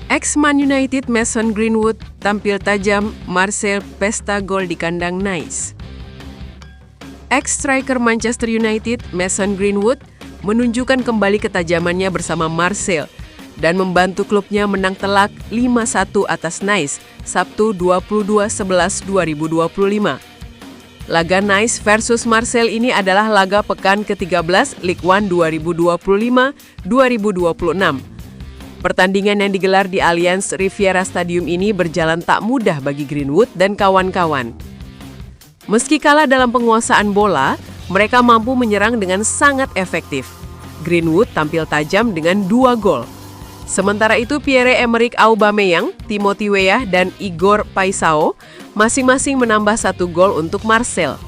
Ex-Man United Mason Greenwood tampil tajam, Marseille pesta gol di kandang Nice. Ex-striker Manchester United Mason Greenwood menunjukkan kembali ketajamannya bersama Marseille dan membantu klubnya menang telak 5-1 atas Nice Sabtu 22/11/2025. Laga Nice versus Marseille ini adalah laga pekan ke-13 Ligue 1 2025-2026. Pertandingan yang digelar di Allianz Riviera Stadium ini berjalan tak mudah bagi Greenwood dan kawan-kawan. Meski kalah dalam penguasaan bola, mereka mampu menyerang dengan sangat efektif. Greenwood tampil tajam dengan 2 gol. Sementara itu Pierre-Emerick Aubameyang, Timothy Weah, dan Igor Paisao masing-masing menambah 1 gol untuk Marseille.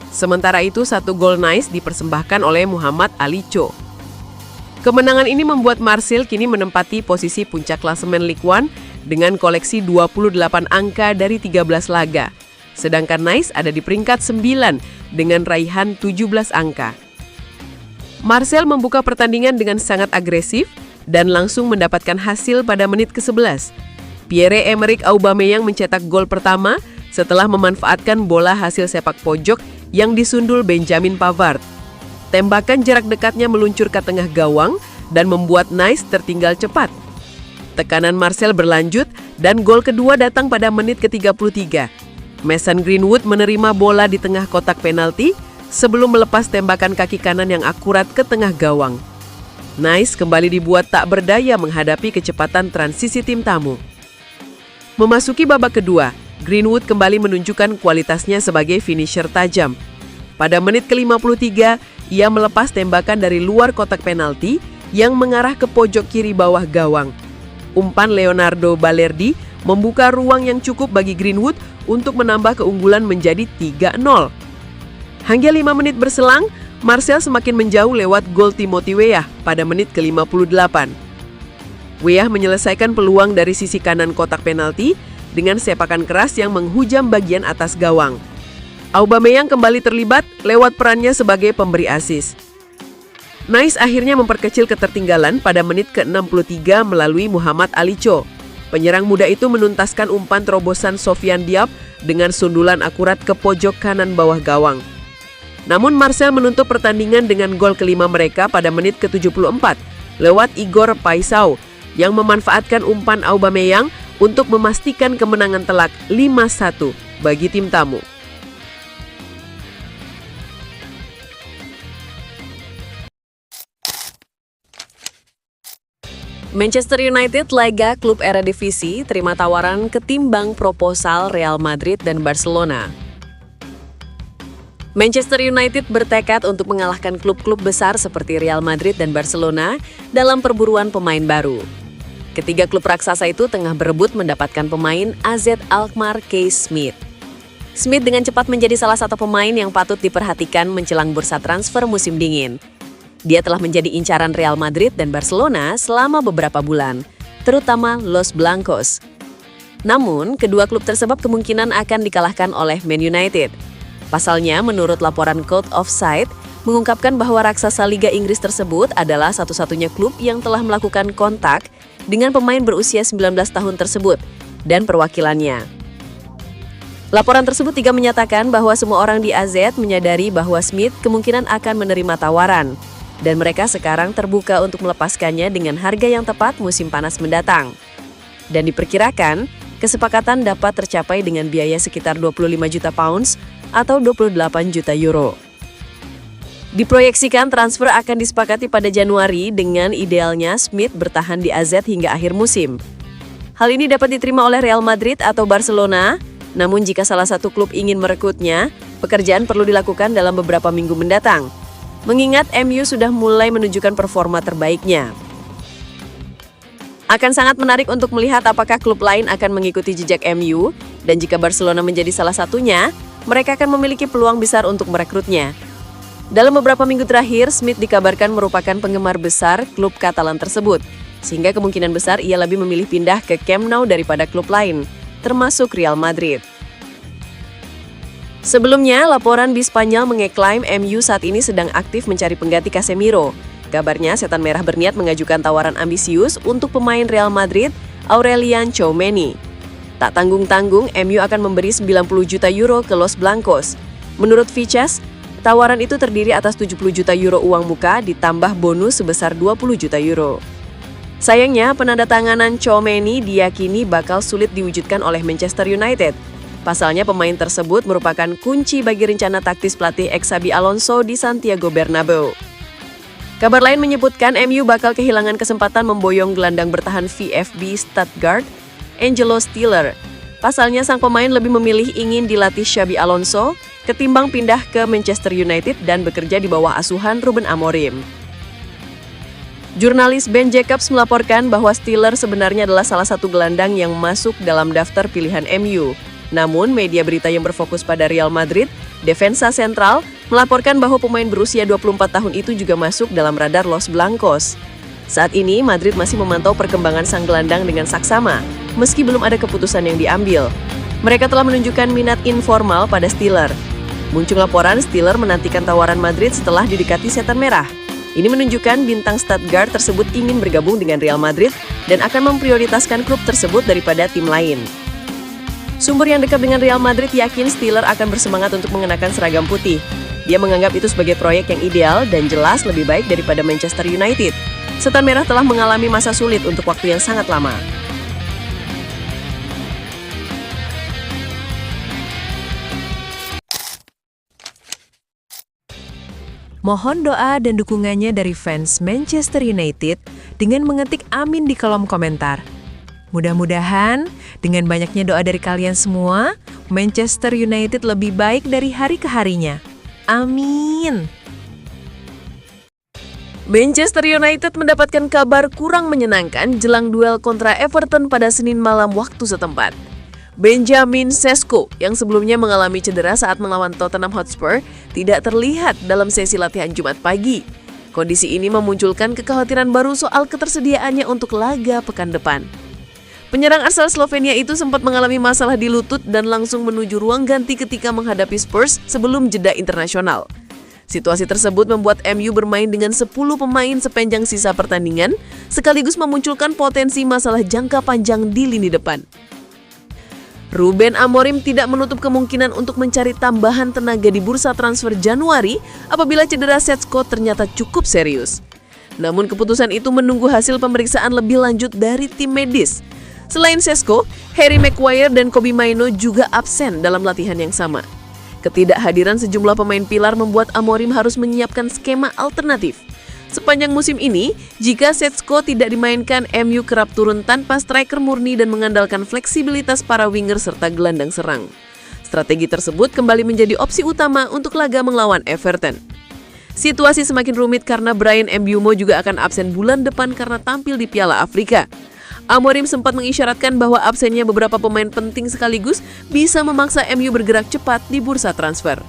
Sementara itu 1 gol Nice dipersembahkan oleh Muhammad Ali Cho. Kemenangan ini membuat Marseille kini menempati posisi puncak klasemen Ligue 1 dengan koleksi 28 angka dari 13 laga. Sedangkan Nice ada di peringkat 9 dengan raihan 17 angka. Marseille membuka pertandingan dengan sangat agresif dan langsung mendapatkan hasil pada menit ke-11. Pierre-Emerick Aubameyang mencetak gol pertama setelah memanfaatkan bola hasil sepak pojok yang disundul Benjamin Pavard. Tembakan jarak dekatnya meluncur ke tengah gawang dan membuat Nice tertinggal cepat. Tekanan Marseille berlanjut dan gol kedua datang pada menit ke-33. Mason Greenwood menerima bola di tengah kotak penalti sebelum melepas tembakan kaki kanan yang akurat ke tengah gawang. Nice kembali dibuat tak berdaya menghadapi kecepatan transisi tim tamu. Memasuki babak kedua, Greenwood kembali menunjukkan kualitasnya sebagai finisher tajam. Pada menit ke-53, ia melepas tembakan dari luar kotak penalti yang mengarah ke pojok kiri bawah gawang. Umpan Leonardo Balerdi membuka ruang yang cukup bagi Greenwood untuk menambah keunggulan menjadi 3-0. Hingga 5 menit berselang, Marseille semakin menjauh lewat gol Timothy Weah pada menit ke-58. Weah menyelesaikan peluang dari sisi kanan kotak penalti dengan sepakan keras yang menghujam bagian atas gawang. Aubameyang kembali terlibat lewat perannya sebagai pemberi assist. Nice akhirnya memperkecil ketertinggalan pada menit ke-63 melalui Muhammad Ali Cho. Penyerang muda itu menuntaskan umpan terobosan Sofiane Diop dengan sundulan akurat ke pojok kanan bawah gawang. Namun Marseille menutup pertandingan dengan gol kelima mereka pada menit ke-74 lewat Igor Paisao yang memanfaatkan umpan Aubameyang untuk memastikan kemenangan telak 5-1 bagi tim tamu. Manchester United laga klub Eredivisie terima tawaran ketimbang proposal Real Madrid dan Barcelona. Manchester United bertekad untuk mengalahkan klub-klub besar seperti Real Madrid dan Barcelona dalam perburuan pemain baru. Ketiga klub raksasa itu tengah berebut mendapatkan pemain AZ Alkmaar Kees Smit. Smit dengan cepat menjadi salah satu pemain yang patut diperhatikan menjelang bursa transfer musim dingin. Dia telah menjadi incaran Real Madrid dan Barcelona selama beberapa bulan, terutama Los Blancos. Namun, kedua klub tersebut kemungkinan akan dikalahkan oleh Man United. Pasalnya, menurut laporan Code of Sight, mengungkapkan bahwa raksasa Liga Inggris tersebut adalah satu-satunya klub yang telah melakukan kontak dengan pemain berusia 19 tahun tersebut dan perwakilannya. Laporan tersebut juga menyatakan bahwa semua orang di AZ menyadari bahwa Smith kemungkinan akan menerima tawaran, dan mereka sekarang terbuka untuk melepaskannya dengan harga yang tepat musim panas mendatang. Dan diperkirakan, kesepakatan dapat tercapai dengan biaya sekitar 25 juta pounds atau 28 juta euro. Diproyeksikan transfer akan disepakati pada Januari dengan idealnya Smith bertahan di AZ hingga akhir musim. Hal ini dapat diterima oleh Real Madrid atau Barcelona, namun jika salah satu klub ingin merekrutnya, pekerjaan perlu dilakukan dalam beberapa minggu mendatang. Mengingat MU sudah mulai menunjukkan performa terbaiknya. Akan sangat menarik untuk melihat apakah klub lain akan mengikuti jejak MU, dan jika Barcelona menjadi salah satunya, mereka akan memiliki peluang besar untuk merekrutnya. Dalam beberapa minggu terakhir, Smith dikabarkan merupakan penggemar besar klub Katalan tersebut, sehingga kemungkinan besar ia lebih memilih pindah ke Camp Nou daripada klub lain, termasuk Real Madrid. Sebelumnya, laporan di Spanyol mengeklaim MU saat ini sedang aktif mencari pengganti Casemiro. Kabarnya, Setan Merah berniat mengajukan tawaran ambisius untuk pemain Real Madrid Aurelian Tchouameni. Tak tanggung-tanggung, MU akan memberi 90 juta euro ke Los Blancos. Menurut Fiches, tawaran itu terdiri atas 70 juta euro uang muka ditambah bonus sebesar 20 juta euro. Sayangnya, penandatanganan Tchouameni diyakini bakal sulit diwujudkan oleh Manchester United. Pasalnya, pemain tersebut merupakan kunci bagi rencana taktis pelatih Xabi Alonso di Santiago Bernabeu. Kabar lain menyebutkan MU bakal kehilangan kesempatan memboyong gelandang bertahan VfB Stuttgart, Angelo Stiller. Pasalnya, sang pemain lebih memilih ingin dilatih Xabi Alonso ketimbang pindah ke Manchester United dan bekerja di bawah asuhan Ruben Amorim. Jurnalis Ben Jacobs melaporkan bahwa Stiller sebenarnya adalah salah satu gelandang yang masuk dalam daftar pilihan MU. Namun, media berita yang berfokus pada Real Madrid, Defensa Sentral, melaporkan bahwa pemain berusia 24 tahun itu juga masuk dalam radar Los Blancos. Saat ini, Madrid masih memantau perkembangan sang gelandang dengan saksama, meski belum ada keputusan yang diambil. Mereka telah menunjukkan minat informal pada Stiller. Muncul laporan Stiller menantikan tawaran Madrid setelah didekati setan merah. Ini menunjukkan bintang Stuttgart tersebut ingin bergabung dengan Real Madrid dan akan memprioritaskan klub tersebut daripada tim lain. Sumber yang dekat dengan Real Madrid yakin Stiller akan bersemangat untuk mengenakan seragam putih. Dia menganggap itu sebagai proyek yang ideal dan jelas lebih baik daripada Manchester United. Setan merah telah mengalami masa sulit untuk waktu yang sangat lama. Mohon doa dan dukungannya dari fans Manchester United dengan mengetik amin di kolom komentar. Mudah-mudahan dengan banyaknya doa dari kalian semua, Manchester United lebih baik dari hari ke harinya. Amin. Manchester United mendapatkan kabar kurang menyenangkan jelang duel kontra Everton pada Senin malam waktu setempat. Benjamin Sesko yang sebelumnya mengalami cedera saat melawan Tottenham Hotspur tidak terlihat dalam sesi latihan Jumat pagi. Kondisi ini memunculkan kekhawatiran baru soal ketersediaannya untuk laga pekan depan. Penyerang asal Slovenia itu sempat mengalami masalah di lutut dan langsung menuju ruang ganti ketika menghadapi Spurs sebelum jeda internasional. Situasi tersebut membuat MU bermain dengan 10 pemain sepanjang sisa pertandingan, sekaligus memunculkan potensi masalah jangka panjang di lini depan. Ruben Amorim tidak menutup kemungkinan untuk mencari tambahan tenaga di bursa transfer Januari apabila cedera Sesko ternyata cukup serius. Namun keputusan itu menunggu hasil pemeriksaan lebih lanjut dari tim medis. Selain Sesko, Harry Maguire dan Kobbie Mainoo juga absen dalam latihan yang sama. Ketidakhadiran sejumlah pemain pilar membuat Amorim harus menyiapkan skema alternatif. Sepanjang musim ini, jika Sesko tidak dimainkan, MU kerap turun tanpa striker murni dan mengandalkan fleksibilitas para winger serta gelandang serang. Strategi tersebut kembali menjadi opsi utama untuk laga melawan Everton. Situasi semakin rumit karena Bryan Mbeumo juga akan absen bulan depan karena tampil di Piala Afrika. Amorim sempat mengisyaratkan bahwa absennya beberapa pemain penting sekaligus bisa memaksa MU bergerak cepat di bursa transfer.